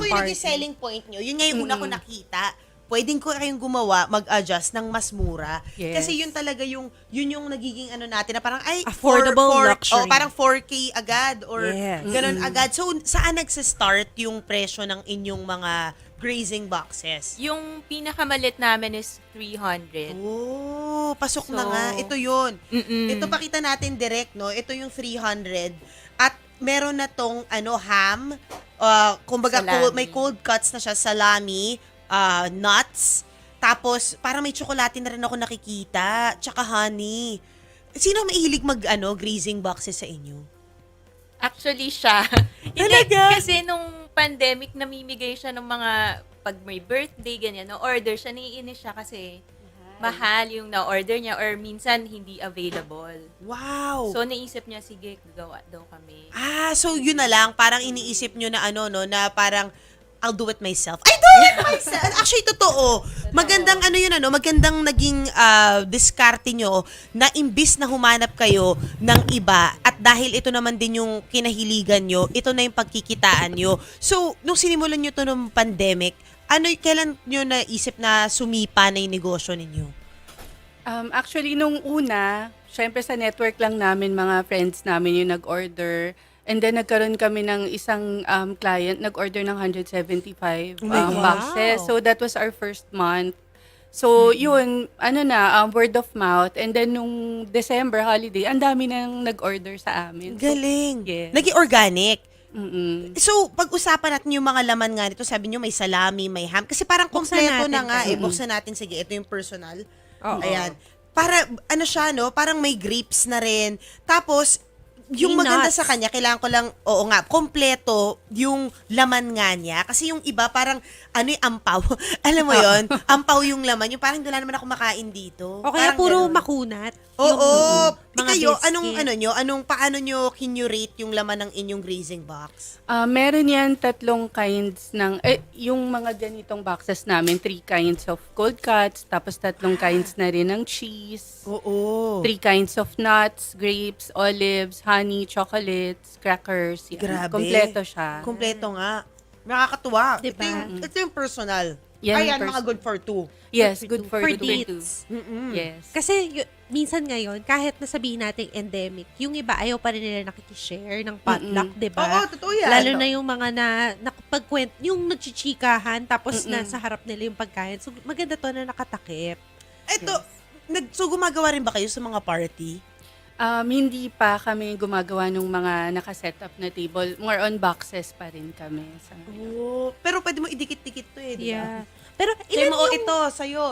po yung party. naging selling point nyo. Yun nga yung una ko nakita. Pwedeng ko kayong gumawa, mag-adjust ng mas mura. Yes. Kasi yun talaga yun yung nagiging ano natin na parang, ay, Affordable luxury. parang 4K agad or Yes. ganun agad. So, saan nagsa-start yung presyo ng inyong mga grazing boxes? Yung pinakamalit namin is 300. Oh, pasok na So, nga. Ito yun. Mm-mm. Ito pakita natin direct, no? Ito yung 300. At meron na tong ham. Kumbaga, Salami. may cold cuts na siya. Salami, nuts. Tapos, parang may tsokolate na rin ako nakikita. Tsaka honey. Sino mahilig grazing boxes sa inyo? Actually, siya. Hindi, Talaga? kasi nung pandemic, namimigay siya ng mga, pag may birthday, ganyan, na-order siya, naiinis siya kasi mahal yung na-order niya or minsan hindi available. Wow! So, naisip niya, sige, gagawa daw kami. So yun na lang, parang iniisip nyo na na parang, I'll do it myself. I do it myself! Actually, totoo. Magandang magandang naging diskarte nyo na imbis na humanap kayo ng iba at dahil ito naman din yung kinahiligan nyo, ito na yung pagkikitaan nyo. So, nung sinimulan nyo to nung pandemic, kailan nyo naisip na sumipa na yung negosyo ninyo? Actually, nung una, syempre sa network lang namin, mga friends namin yung nag-order. And then, nagkaroon kami ng isang client, nag-order ng 175 Oh my God. boxes. So, that was our first month. So, yun, word of mouth. And then, nung December holiday, ang dami nang nag-order sa amin. So, Galing. yes. Naging organic. mm-mm. So, pag-usapan natin yung mga laman nga nito, sabi nyo may salami, may ham. Kasi parang Buksan kompleto natin na nga kasi. Buksan natin. Sige, ito yung personal. Oo. Ayan. Para, siya, no? Parang may grapes na rin. Tapos, yung May maganda nuts. sa kanya, kailangan ko lang, oo nga, kompleto yung laman nga niya. Kasi yung iba, parang, ampaw. Alam mo yon ampaw yung laman. Yung parang wala naman ako makain dito. O kaya Parang puro ganun. makunat. Oo. Mga Kayo, biscuit. paano nyo kinurate yung laman ng inyong grazing box? Meron yan 3 kinds ng, yung mga ganitong boxes namin, 3 kinds of cold cuts, tapos 3 kinds na rin ng cheese, Oo. 3 kinds of nuts, grapes, olives, honey, chocolates, crackers. Yan. Grabe. Kompleto siya. Kompleto nga. Nakakatuwa. Diba? Ito yung personal. Yan Ayan, yung mga good for two. Yes, good for For two. dates. Yes. Kasi minsan ngayon, kahit nasabihin natin endemic, yung iba ayaw pa rin nila nakikishare ng potluck, di ba? Oo, totoo yan. Lalo na yung mga nakapagkwent, yung nagchichikahan, tapos nasa harap nila yung pagkain. So, maganda to na nakatakip. Ito, so gumagawa rin ba kayo sa mga party? Hindi pa kami gumagawa ng mga nakaset up na table. More on boxes pa rin kami. Oo. Pero pwede mo idikit-dikit to di ba? Yeah. Pero Kaya ilan mo, yung, ito, sa'yo.